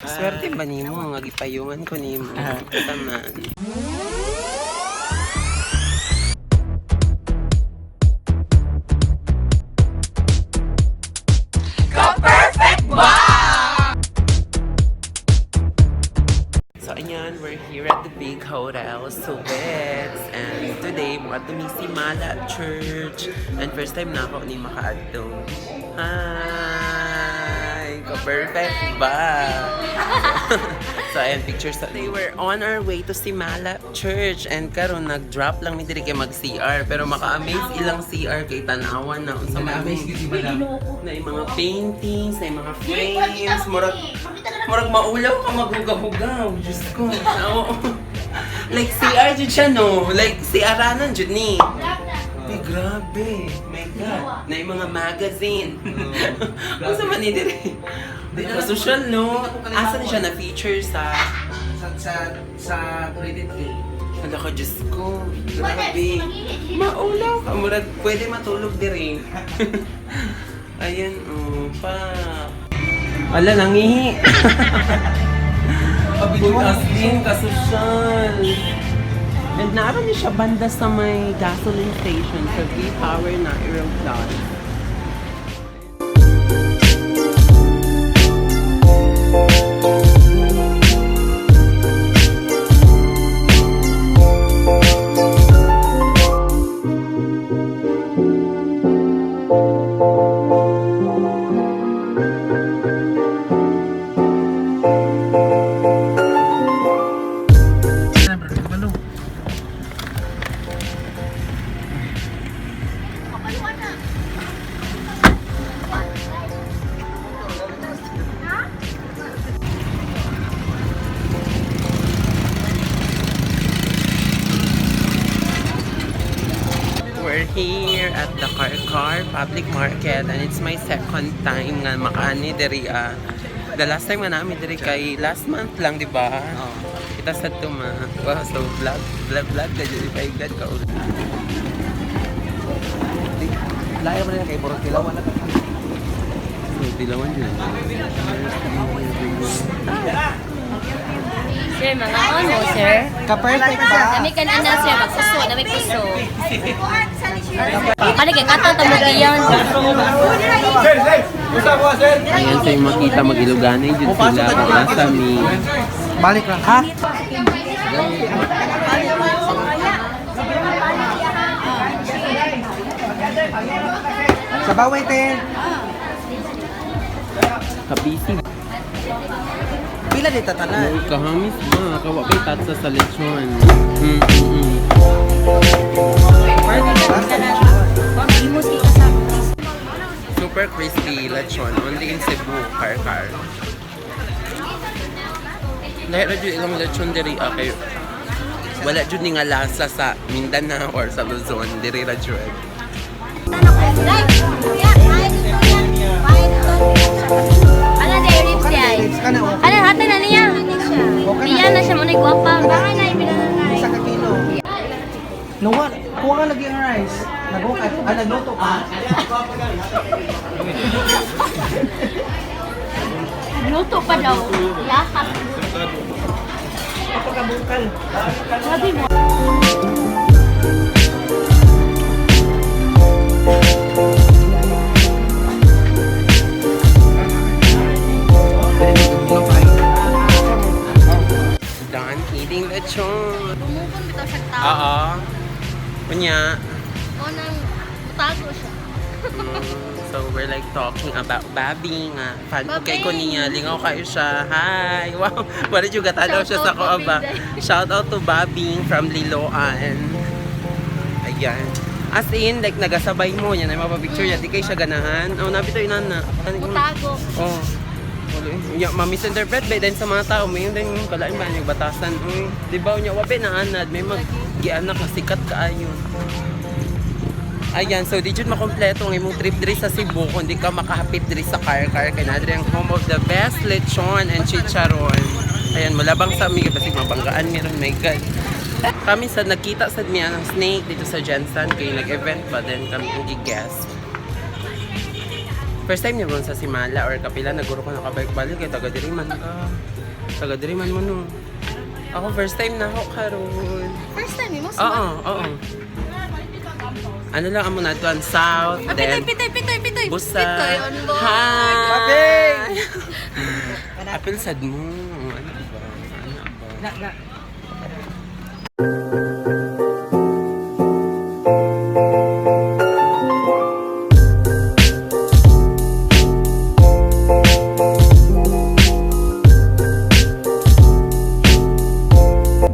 Swerte ba nimo nga gipayungan ko nimo. Taman. So ayan, we're here at the big hotel, Suwets. And today, mo ato mi si Mala Church. And first time na ako ni makaadto. Hi! Ka-perfect ba? So ayan, pictures. They were on our way to Simala Church. And karon nag-drop lang mi diri kay mag-CR. Pero maka-amaze ilang CR kay tanawan na. Unsa man na yung mga paintings, na yung mga frames. Murag maulaw ka maghugaw-hugaw. Diyos ko. Oo. Like CR dyan siya, no? Like CR-anan dyan ni. Ay, grabe. My God. Na yung mga magazine. Ano sa man dito rin? Di na social, no? Asa na siya na-feature sa credit key? Hala ka, Diyos ko. Grabe. Maulaw ka. Murag pwede matulog di rin. Ayan, pa. Ala, nangihi. Good as in, kasosyal. And naroon niya siya banda sa may gasoline station sa V-Power na Aeroplan. We're here at the Car Public Market and it's my second time nga makaani diri. The last time nga namin diri kay last month lang, di ba? Kita sa tuma. Wow, so vlog ka dyan. Kay God ka ulit. Layo mo na kay Borong Tilawan na. So, Tilawan dyan. Sir, mga ano, sir? Ka-perfect ba? Nami ka na, sir. Magpuso, nami puso. Kani kay katang tamugiyan. Ayan, so yung makita mag-Iloganay dyan sila. Nasa mi. Balik lang, ha? Sa baway, te. Kabisi. Pila dito tanan. Uy, kahamis ba? Kawakay tatsa sa lechon. Super crispy lechon. Only in Cebu, Car. Dahil na dyan ilang lechon diri kayo. Wala dyan nga lasa sa Mindanao or sa Luzon. Diri na dyan. Ano day ribs yan? Ano, hata na niya. Niya na siya muna guwapa. Bakit na ibinanay? Isa ka kilo. Nuwa, kuha ka lagi ang rice. Nagluto pa. Luto pa daw. Lahat. Kapagabukal. Sabi mo. Done eating lechon. Bumukon bitaw siya tao. Oo. Kunya. O nang mutago siya. So we're like talking about Babi nga. Fan ko kay Babi. ko niya. Lingaw kayo siya. Hi! Wow! Wala juga tanaw siya sa Shout out, Coaba. Babi. Shout out to Babi from Liloan. Ayan. As in, like nagasabay mo. Yan ay mapapicture yan. Di kayo siya ganahan. Oh, nabito yun na. Mutago. Oh. Yeah, ma-misinterpret ba din sa mga tao may yun din yung kalain ba yung batasan uy di ba unya wabe na anad may mag-gianak na sikat kaayo. Ayan, so di jud makompleto ang imong trip diri sa Cebu kung di ka makahapit diri sa Car kay na diri ang home of the best lechon and chicharon. Ayan, malabang sa amig basig mabanggaan meron, my God. Kami sa nakita sa miya ng snake dito sa Jensen kay nag-event pa din kami gi-guest. First time niyo ron sa Simala or kapila naguro ko nakabalik-balik kay taga diri man ka. Taga diri man mo no. Ako first time na ako karon. First time mo Oo. Ano lang amo na doon south, then Pitoy. Busa. Pitoy on board. Hi! Apil sad mo. Ano ba? Na.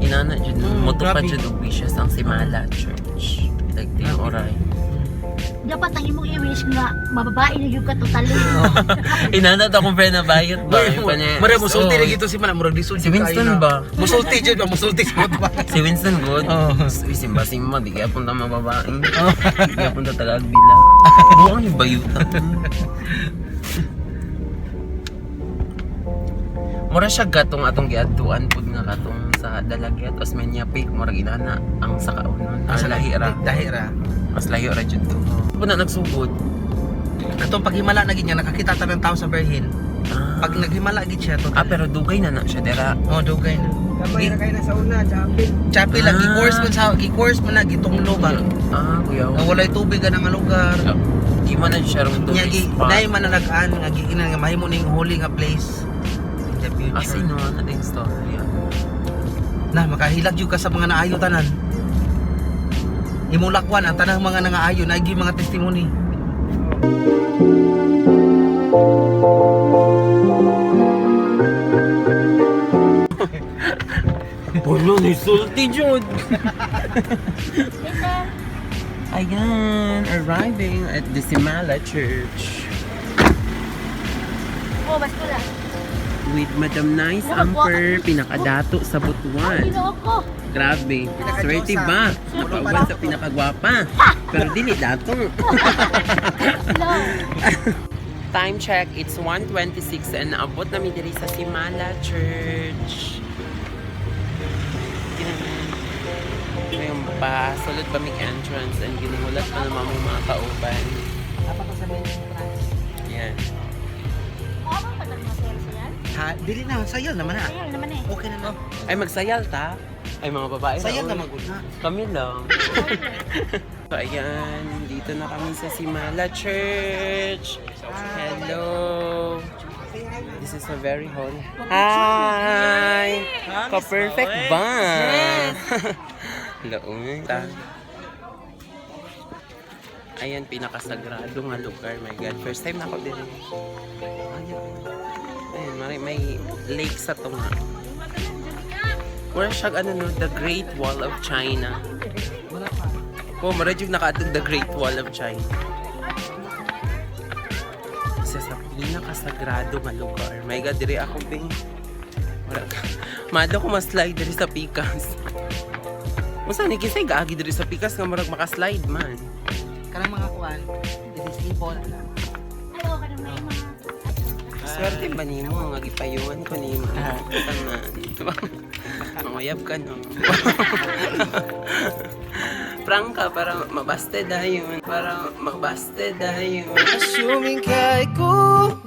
Inana dyan. Moto pa grabe. dyan og wishes ang Simala Church. Like, di oray. Dapat ang imong i-wish nga mababae na yung ka totally. Inana to akong friend na bayot ba? Yung kanya- Mara musulti Oo. na gito si Mana, murag disod. Si Winston ba? Musulti jud ba, musulti sa mga babae. Si Winston good? Oo. Simba, di kaya punta mababae. Di kaya punta Tagagbila. Buong yung bayutan. Mura siya gatong atong giadtuan pud nga katong sa Dalagyat Osmeña Peak murag inana ang sa kaunon. Ang lahira. Dahira. Mas layo ra jud to. Puna nagsugod. Atong paghimala na gid niya nakakita ta ng tao sa Berhin. Ah, Pag naghimala gid siya to. pero dugay na siya dira. Oh, dugay na. Kamay na kayo na sa una, Chapin. Chapi lang Ah. gi-course man na gitunglo ba. Kuya. Nga walay tubig ka nga lugar. Di man na siya ron to. Nya gi nay man na nag-an nga giinan nga mahimo ning holy nga place. In the future. As in, no, ano yung story. Na makahilag jud ka sa mga naayo tanan. Imulakwan ang tanang mga nangaayo na mga testimony. Puno ni Sulti Jud. Ayan, arriving at the Simala Church Oh, baskula. with Madam Nice Amper, pinakadato sa Butuan. Ginoo Grabe, swerte ba? Napauban sa pinakagwapa. Pero dili dato. Time check, it's 1:26 and naabot namin diri sa Simala Church. Ngayon pa, sulod pa may entrance and ginulat pa naman mo mga kauban. Dapat ko sabihin yung trans. Yan. Ha, dili na sayal naman na. Ayun naman eh. Okay na na. Ay, magsayal ta. Ay, mga babae. Sayal raon. na magud na. Kami lang. So, ayan. Dito na kami sa Simala Church. Hello. This is a very holy. Hi! Ka-perfect ba? Hello. Ayan, pinakasagrado nga lugar. My God. First time na ako din. Ayan, may lake sa tunga. Wala siya no, the Great Wall of China. Oh, maradyo nakaatog the Great Wall of China. Isa sa pinakasagrado nga lugar. My God, diri ako bing. Mado ko mas-slide diri sa Pikas. Unsa ni kisay gaagi diri sa Pikas nga murag maka-slide man. Kanang mga kuan, disable ana. Ayaw ka naman yung mga... Swerte ba nimo nga gipayuan ko nimo. Tanan. Manguyab ka no. Prangka para mabaste dayon. Para mabaste dayon. Assuming kay ko,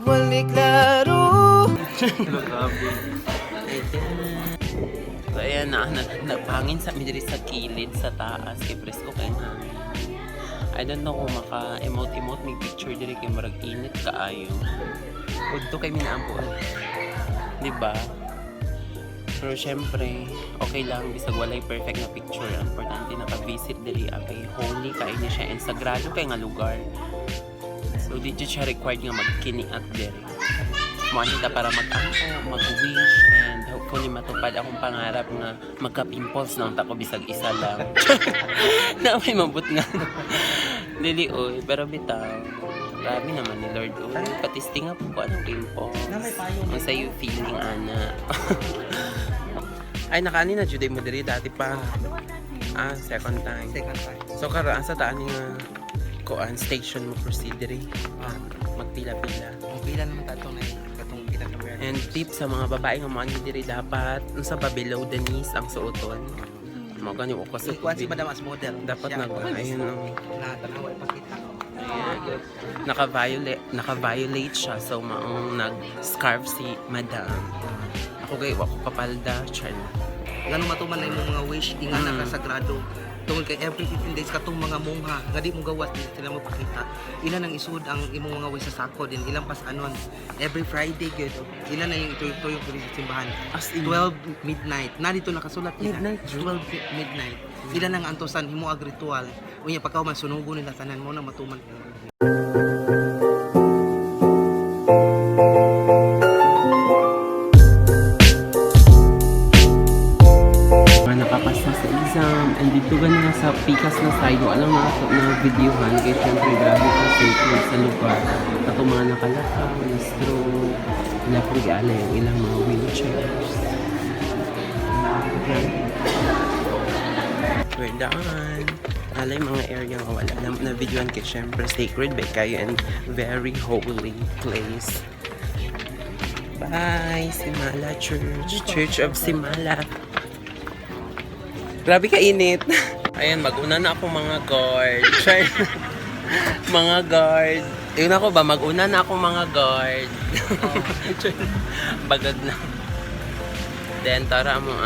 walik laro. So ayan na, napangin sa midiri sa kilid sa taas kay presko kay hangin. I don't know kung maka-emote-emote may picture diri kay marag init kaayo. Udto kay minaampo. Di ba? Pero syempre, okay lang bisag walay perfect na picture. Ang importante naka-visit diri kay holy kay ni siya and sagrado kay nga lugar. So di jud siya required nga magkiniat diri. Monita para mag-ako, mag-wish, and hopefully matupad akong pangarap nga magka-pimples na ako bisag isa lang. Na may mabut nga. Dili oy, pero bitaw. Grabe naman ni Lord oy. Patisting nga po ko anong pimple. Na may payo. Ang sa'yo feeling, ana. Ay, nakaani na Juday mo diri dati pa. Second time. Second time. So, karaan sa taan nga kuan station mo proceed diri. Magpila-pila. Ang pila naman tato na katong pinaka-bear. And tip sa mga babae nga mga diri dapat sa ba below the knees ang suoton. Mo gani ko sa Ikuan si Madam as model. dapat Siya, ayun ang na tanawa ipakita. Naka-violate siya. So, maong nag-scarf si Madam. Ako kayo, ako kapalda. Char. Ganun matuman na yung mga wish, di nga nakasagrado. Tungkol kay every 15 days katong mga mongha, nga di mo gawas, di sila mo pakita. Ilan ang isud ang imong mga wish sa sako din, ilang pas anon. Every Friday gyud. Ilan na yung tuyok diri sa simbahan. As in, 12 midnight. Na dito nakasulat nila. Midnight, 12 midnight. Sila nang antosan himo ag ritual. Unya pagka man sunugo nila tanan mo na matuman. nakapasa sa exam and dito ganun sa pikas na side wala na videohan kaya syempre grabe ka safety sa lugar ato mga nakalakaw na stroke wala pong giala yung ilang mga wheelchairs. We're done. Alay mga area nga wala na videohan kaya syempre sacred by kayo and very holy place. Bye! Simala Church. Church of Simala. Grabe ka init. Ayan, mag-una na ako mga guard. Mga guard. Yun ako ba? Mag-una na ako mga guard. Bagag na. Then, tara mo